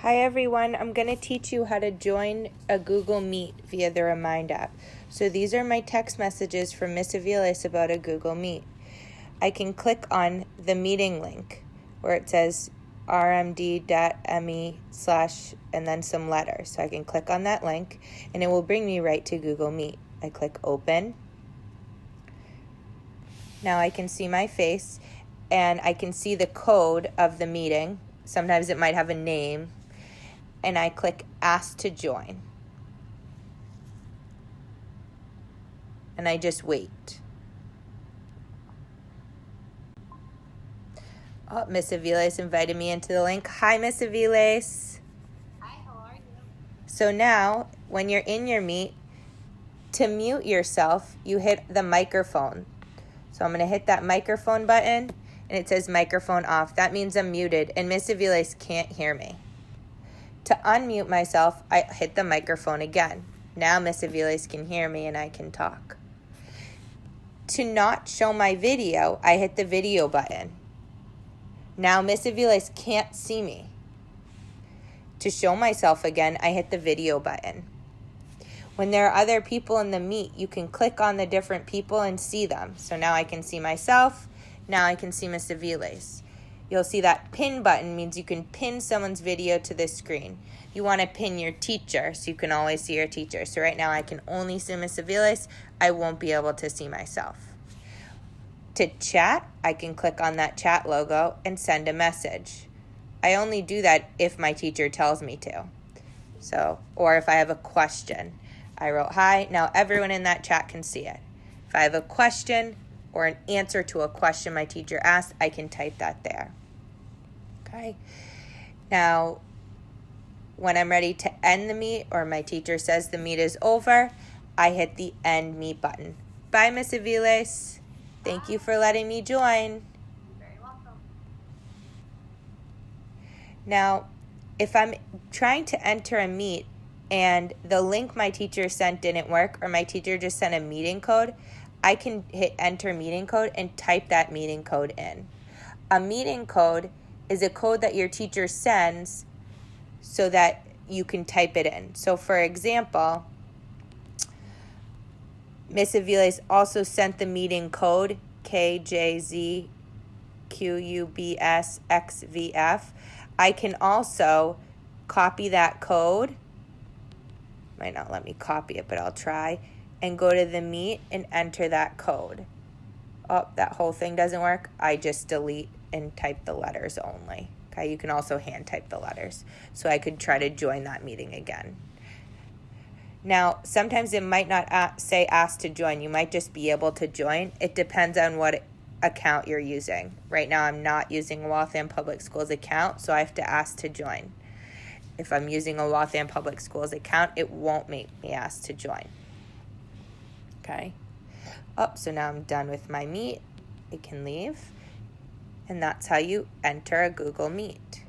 Hi everyone, I'm going to teach you how to join a Google Meet via the Remind app. So these are my text messages from Miss Aviles about a Google Meet. I can click on the meeting link where it says rmd.me/ and then some letters. So I can click on that link and it will bring me right to Google Meet. I click open. Now I can see my face and I can see the code of the meeting. Sometimes it might have a name. And I click ask to join. And I just wait. Oh, Miss Aviles invited me into the link. Hi, Miss Aviles. Hi, how are you? So now, when you're in your Meet, to mute yourself, you hit the microphone. So I'm going to hit that microphone button, and it says microphone off. That means I'm muted, and Miss Aviles can't hear me. To unmute myself, I hit the microphone again. Now Miss Aviles can hear me and I can talk. To not show my video, I hit the video button. Now Miss Aviles can't see me. To show myself again, I hit the video button. When there are other people in the Meet, you can click on the different people and see them. So now I can see myself. Now I can see Miss Aviles. You'll see that pin button means you can pin someone's video to the screen. You want to pin your teacher so you can always see your teacher. So right now I can only see Miss Aviles. I won't be able to see myself. To chat, I can click on that chat logo and send a message. I only do that if my teacher tells me to. Or if I have a question. I wrote hi. Now everyone in that chat can see it. If I have a question or an answer to a question my teacher asked, I can type that there. Okay. Now, when I'm ready to end the Meet or my teacher says the Meet is over, I hit the End Meet button. Bye, Miss Aviles. Thank you for letting me join. You're very welcome. Now, if I'm trying to enter a Meet and the link my teacher sent didn't work or my teacher just sent a meeting code, I can hit enter meeting code and type that meeting code in. A meeting code is a code that your teacher sends so that you can type it in. So for example, Miss Aviles also sent the meeting code KJZQUBSXVF. I can also copy that code. Might not let me copy it, but I'll try. And go to the Meet and enter that code. Oh, that whole thing doesn't work. I just delete and type the letters only. Okay, you can also hand type the letters. So I could try to join that meeting again. Now, sometimes it might not say ask to join. You might just be able to join. It depends on what account you're using. Right now, I'm not using a Waltham Public Schools account, so I have to ask to join. If I'm using a Waltham Public Schools account, it won't make me ask to join. Okay. So now I'm done with my Meet. I can leave. And that's how you enter a Google Meet.